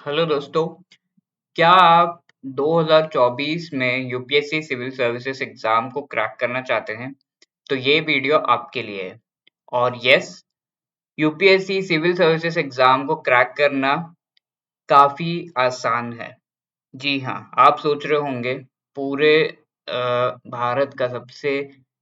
Hello दोस्तों, क्या आप 2024 में यूपीएससी सिविल सर्विसेज एग्जाम को क्रैक करना चाहते हैं? तो ये वीडियो आपके लिए है। और yes, UPSC civil services exam को क्रैक करना काफी आसान है। जी हाँ, आप सोच रहे होंगे पूरे भारत का सबसे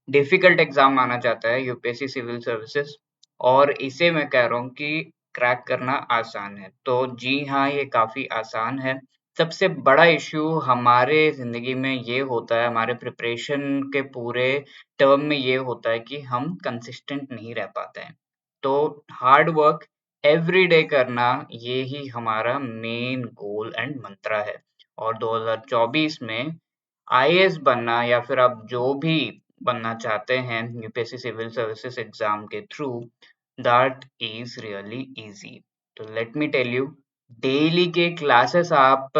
डिफिकल्ट एग्जाम माना जाता है यूपीएससी सिविल सर्विसेज, और इसे मैं कह रहा हूँ कि क्रैक करना आसान है। तो जी हाँ, ये काफी आसान है। सबसे बड़ा इश्यू हमारे जिंदगी में ये होता है, हमारे प्रिपरेशन के पूरे टर्म में ये होता है कि हम कंसिस्टेंट नहीं रह पाते हैं। तो हार्ड वर्क एवरी डे करना, ये ही हमारा मेन गोल एंड मंत्रा है। और 2024 में आईएएस बनना या फिर आप जो भी बनना चाहते हैं यूपीएससी सिविल सर्विसेज एग्जाम के through, that is really easy. तो let me tell you, daily के क्लासेस आप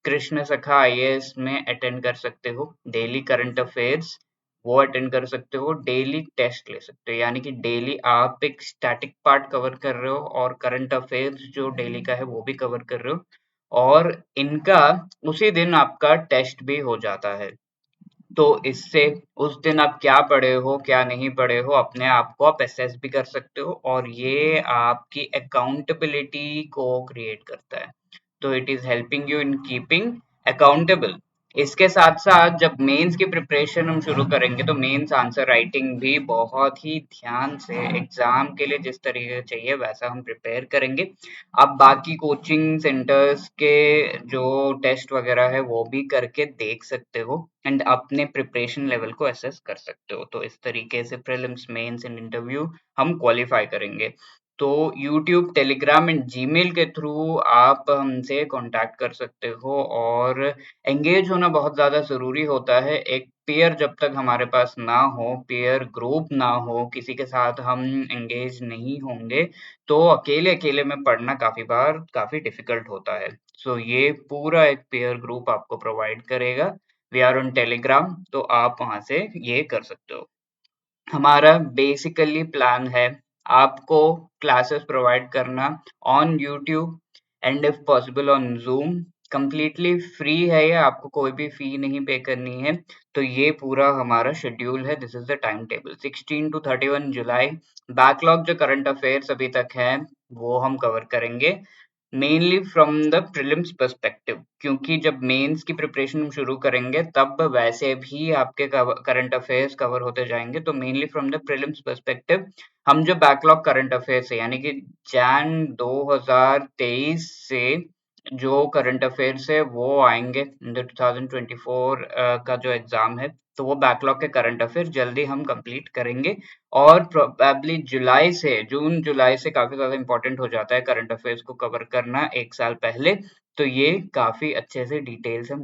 कृष्ण सखा आईएएस में अटेंड कर सकते हो। डेली करंट अफेयर्स वो अटेंड कर सकते हो। डेली टेस्ट ले सकते हो, यानी कि डेली आप एक स्टैटिक पार्ट कवर कर रहे हो और करंट अफेयर्स जो डेली का है वो भी कवर कर रहे हो, और इनका उसी दिन आपका टेस्ट भी हो जाता है। तो इससे उस दिन आप क्या पढ़े हो क्या नहीं पढ़े हो, अपने आप को आप असेस भी कर सकते हो, और ये आपकी अकाउंटेबिलिटी को क्रिएट करता है। तो it is helping you in keeping accountable. इसके साथ साथ जब मेंस की प्रिपरेशन हम शुरू करेंगे तो मेंस आंसर राइटिंग भी बहुत ही ध्यान से एग्जाम के लिए जिस तरीके से चाहिए वैसा हम प्रिपेयर करेंगे। आप बाकी कोचिंग सेंटर्स के जो टेस्ट वगैरह है वो भी करके देख सकते हो एंड अपने प्रिपरेशन लेवल को असेस कर सकते हो। तो इस तरीके से प्रीलिम्स, मेंस एंड इंटरव्यू हम क्वालिफाई करेंगे। तो यूट्यूब, टेलीग्राम एंड जीमेल के थ्रू आप हमसे कांटेक्ट कर सकते हो, और एंगेज होना बहुत ज़्यादा ज़रूरी होता है। एक पीयर जब तक हमारे पास ना हो, पीयर ग्रुप ना हो, किसी के साथ हम एंगेज नहीं होंगे, तो अकेले-अकेले में पढ़ना काफ़ी बार काफ़ी डिफ़िकल्ट होता है। सो ये पूरा एक पीयर ग्रुप आपको प्रोवाइड करेगा। वी आर ऑन टेलीग्राम, तो आप वहाँ से ये कर सकते हो। हमारा बेसिकली प्लान है आपको क्लासेस प्रोवाइड करना on YouTube and if possible on zoom. Completely free है ये, आपको कोई भी फी नहीं पे करनी है। तो ये पूरा हमारा शेड्यूल है, this is the time table. 16 to 31 July backlog जो करंट अफेयर्स अभी तक है वो हम कवर करेंगे, mainly from the prelims perspective, क्योंकि जब मेंस की प्रिपरेशन हम शुरू करेंगे तब वैसे भी आपके करंट अफेयर्स कवर होते जाएंगे। तो mainly from the prelims perspective हम जो बैकलॉग करंट अफेयर्स है, यानी कि जैन 2023 से जो करंट अफेयर्स है वो आएंगे 2024 का जो एग्जाम है, तो वो बैकलॉग के करंट अफेयर जल्दी हम कंप्लीट करेंगे। और प्रोबेबली जून जुलाई से काफी ज्यादा इंपॉर्टेंट हो जाता है करंट अफेयर्स को कवर करना एक साल पहले। तो ये काफी अच्छे से डिटेल से हम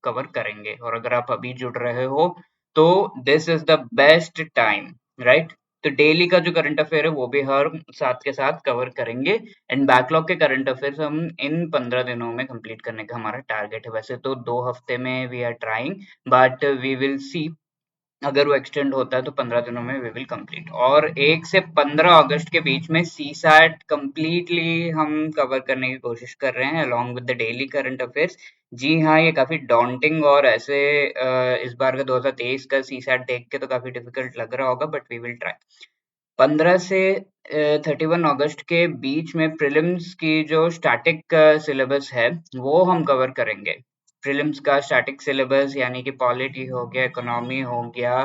कवर करेंगे, और अगर आप अभी जुड़ रहे हो तो this is the best time, right? तो डेली का जो करंट अफेयर है वो भी हर साथ के साथ कवर करेंगे, एंड बैकलॉग के करंट अफेयर्स हम इन 15 दिनों में कंप्लीट करने का हमारा टारगेट है। वैसे तो 2 हफ्ते में we are trying, but we will see, अगर वो एक्सटेंड होता है तो 15 दिनों में वी विल कंप्लीट। और 1 से 15 अगस्त के बीच में सीसैट कंप्लीटली हम कवर करने की कोशिश कर रहे हैं along with the daily current affairs. जी हाँ, ये काफी डॉन्टिंग और ऐसे इस बार का 2023 का सीसैट देख के तो काफी डिफिकल्ट लग रहा होगा, बट वी विल ट्राई। 15 से 31 अगस्त के बीच में प्रीलिम्स की जो स्टैटिक सिलेबस है वो हम कवर करेंगे। प्रीलिम्स का स्टैटिक सिलेबस यानी कि पॉलिटी हो गया, इकोनॉमी हो गया,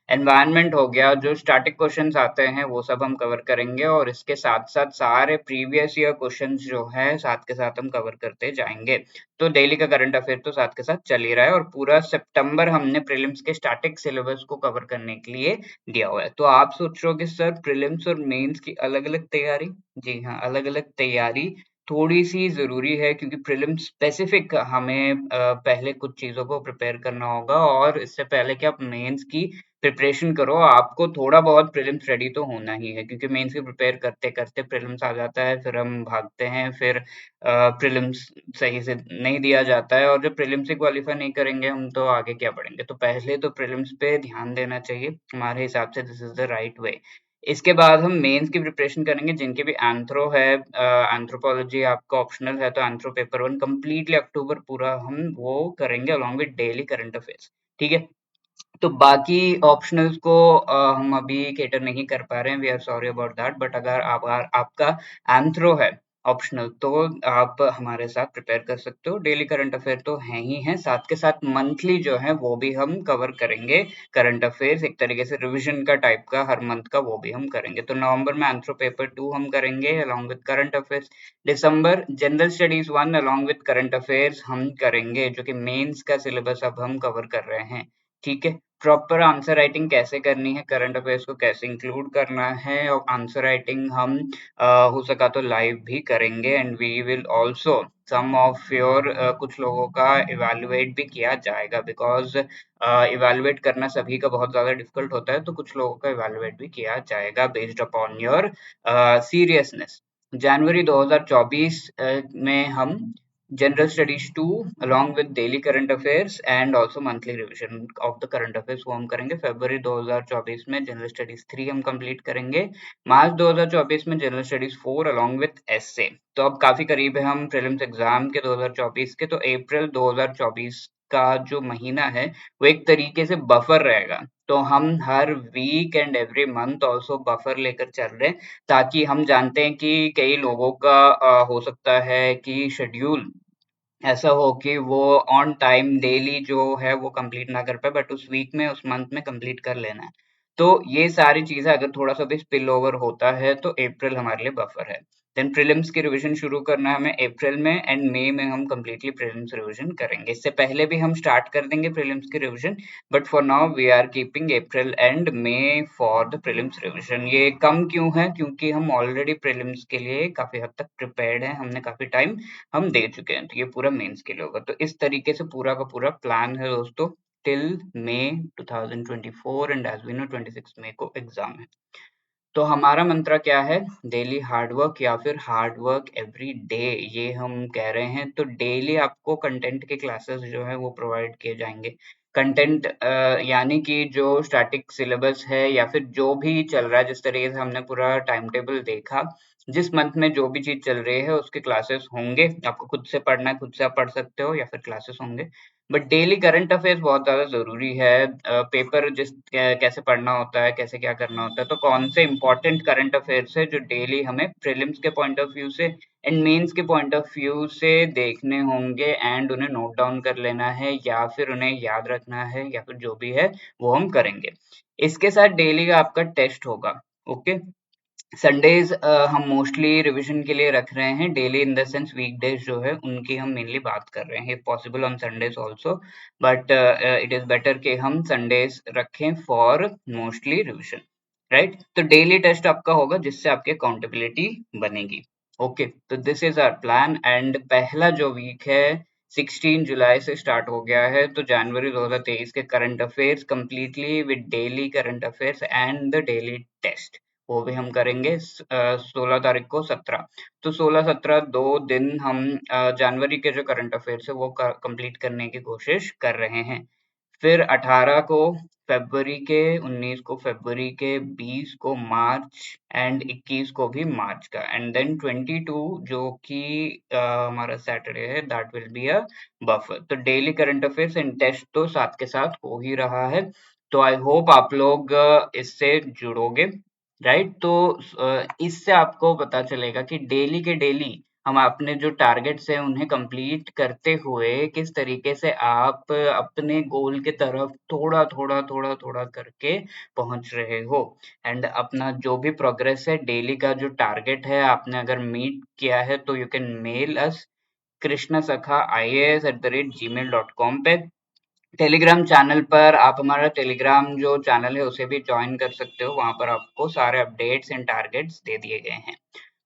एनवायरनमेंट हो गया, जो स्टैटिक क्वेश्चंस आते हैं वो सब हम कवर करेंगे, और इसके साथ साथ सारे प्रीवियस ईयर क्वेश्चंस जो है साथ के साथ हम कवर करते जाएंगे। तो डेली का करंट अफेयर तो साथ के साथ चल ही रहा है, और पूरा सितंबर हमने प्रीलिम्स के स्टैटिक सिलेबस को कवर करने के लिए दिया हुआ है। तो आप सोच रहे हो कि सर प्रीलिम्स और मेंस की अलग-अलग तैयारी? जी हाँ, अलग-अलग तैयारी थोड़ी-सी ज़रूरी है, क्योंकि प्रीलिम्स स्पेसिफिक हमें पहले कुछ चीज़ों को प्रिपेयर करना होगा, और इससे पहले कि आप मेंस की प्रिपरेशन करो, आपको थोड़ा बहुत प्रीलिम्स रेडी तो होना ही है, क्योंकि मेंस की प्रिपेयर करते-करते प्रीलिम्स आ जाता है, फिर हम भागते हैं, फिर प्रीलिम्स सही से नहीं दिया जाता है, और जब प्रीलिम्स ही क्वालीफाई नहीं करेंगे हम तो आगे क्या पढ़ेंगे? तो पहले तो प्रीलिम्स पे ध्यान देना चाहिए, हमारे हिसाब से this is the right way. इसके बाद हम मेंस की प्रिपरेशन करेंगे, जिनके भी एंथ्रो है, एंथ्रोपोलॉजी आपका ऑप्शनल है तो एंथ्रो पेपर 1 कंप्लीटली अक्टूबर पूरा हम वो करेंगे along with daily current affairs, ठीक है। तो बाकी ऑप्शनल्स को हम अभी कैटर नहीं कर पा रहे हैं, we are sorry about that, but अगर आपका एंथ्रो है ऑप्शनल तो आप हमारे साथ प्रिपेयर कर सकते हो। डेली करंट अफेयर तो हैं ही हैं, साथ के साथ मंथली जो है वो भी हम कवर करेंगे करंट अफेयर्स, एक तरीके से रिविजन का टाइप का हर मंथ का वो भी हम करेंगे। तो नवंबर में एंथ्रो पेपर 2 हम करेंगे along with current affairs. December general studies 1 along with current affairs हम करेंगे, जो कि मेंस का सिलेबस अब हम कवर कर रहे हैं, ठीक है। प्रॉपर आंसर राइटिंग कैसे करनी है, करंट अफेयर्स को कैसे इंक्लूड करना है, और आंसर राइटिंग हम हो सका तो लाइव भी करेंगे, and we will also some of your कुछ लोगों का इवैल्यूएट भी किया जाएगा, बिकॉज इवैल्यूएट करना सभी का बहुत ज्यादा डिफिकल्ट होता है, तो कुछ लोगों का इवैल्यूएट भी किया जाएगा बेस्ड अपॉन योर सीरियसनेस। जनवरी 2024 में हम general studies 2 along with daily current affairs and also monthly revision of the current affairs वो हम करेंगे। फरवरी 2024 में जनरल स्टडीज 3 हम कंप्लीट करेंगे। मार्च 2024 में general studies 4 along with essay। तो अब काफी करीब है हम प्रीलिम्स एग्जाम के 2024 के, तो अप्रैल 2024 का जो महीना है वो एक तरीके से बफर रहेगा, तो हम हर week and every month also buffer लेकर चल रहे हैं, ताकि हम जानते हैं कि कई लोगों का हो सकता है कि शेड्यूल ऐसा हो कि वो ऑन टाइम डेली जो है वो कंप्लीट ना कर पाए, बट उस वीक में उस मंथ में कंप्लीट कर लेना है। तो ये सारी चीजें अगर थोड़ा सा भी स्पिल ओवर होता है तो अप्रैल हमारे लिए बफर है। देन प्रीलिम्स की रिवीजन शुरू करना है हमें अप्रैल में, एंड मई में हम कंप्लीटली प्रीलिम्स रिवीजन करेंगे। इससे पहले भी हम स्टार्ट कर देंगे प्रीलिम्स की revision, but for now we are keeping April and May for the prelims revision. ये कम क्यों है, क्योंकि हम ऑलरेडी प्रीलिम्स के लिए काफी हद तक प्रिपेयर्ड हैं, हमने काफी टाइम हम दे चुके हैं, तो ये पूरा मेंस के लिए होगा। तो इस तरीके से पूरा का पूरा प्लान है दोस्तों till May 2024, and as we know 26 मई को एग्जाम है। तो हमारा मंत्र क्या है, डेली हार्ड वर्क या फिर हार्ड वर्क एवरी डे, ये हम कह रहे हैं। तो डेली आपको कंटेंट के क्लासेस जो है वो प्रोवाइड किए जाएंगे। कंटेंट यानी कि जो स्टैटिक सिलेबस है या फिर जो भी चल रहा है, जिस तरीके से हमने पूरा टाइम टेबल देखा, जिस मंथ में जो भी चीज चल रही है उसके क्लासेस होंगे। आपको खुद से पढ़ना है, खुद से आप पढ़ सकते हो, या फिर क्लासेस होंगे। बट डेली करंट अफेयर्स बहुत ज्यादा जरूरी है। पेपर कैसे पढ़ना होता है, कैसे क्या करना होता है, तो कौन से इंपॉर्टेंट करंट अफेयर्स है जो डेली हमें प्रीलिम्स के पॉइंट ऑफ व्यू से एंड मेंस के पॉइंट ऑफ व्यू से देखने होंगे, एंड उन्हें नोट डाउन कर लेना है, या फिर उन्हें याद रखना है, या फिर जो भी है वो हम करेंगे। इसके साथ डेली का आपका टेस्ट होगा, ओके। संडेज हम मोस्टली रिवीजन के लिए रख रहे हैं, daily in the sense weekdays जो है उनकी हम मेनली बात कर रहे हैं, if possible on Sundays also, but it is better कि हम संडेज रखें फॉर मोस्टली रिवीजन, राइट। तो डेली टेस्ट आपका होगा, जिससे आपकी अकाउंटेबिलिटी बनेगी, ओके। तो this is our plan, and पहला जो वीक है 16 जुलाई से स्टार्ट हो गया है, तो जनवरी 2023 के current affairs completely with daily current affairs and the daily test वो भी हम करेंगे 16 तारीख को 17। तो 16-17 2 दिन हम जनवरी के जो करंट अफेयर्स है वो कंप्लीट करने की कोशिश कर रहे हैं। फिर 18 को फरवरी के, 19 को फरवरी के, 20 को मार्च, एंड 21 को भी मार्च का, एंड देन 22 जो कि हमारा सैटरडे है, that will be a buffer. तो daily current affairs and test तो साथ के साथ हो ही रहा है। तो आई होप आप लोग इससे जुड़ोगे, राइट। तो इससे आपको पता चलेगा कि डेली के डेली हम अपने जो टारगेट्स हैं उन्हें कंप्लीट करते हुए किस तरीके से आप अपने गोल के तरफ थोड़ा थोड़ा थोड़ा थोड़ा करके पहुंच रहे हो, एंड अपना जो भी प्रोग्रेस है डेली का जो टारगेट है आपने अगर मीट किया है तो you can mail us krishnasakha.ias@gmail.com पे। टेलीग्राम चैनल पर आप हमारा टेलीग्राम जो चैनल है उसे भी ज्वाइन कर सकते हो, वहां पर आपको सारे अपडेट्स एंड टारगेट्स दे दिए गए हैं।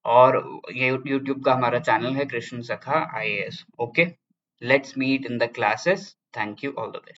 और ये यूट्यूब का हमारा चैनल है Krishna Sakha IAS, okay. Let's meet in the classes, thank you, all the best.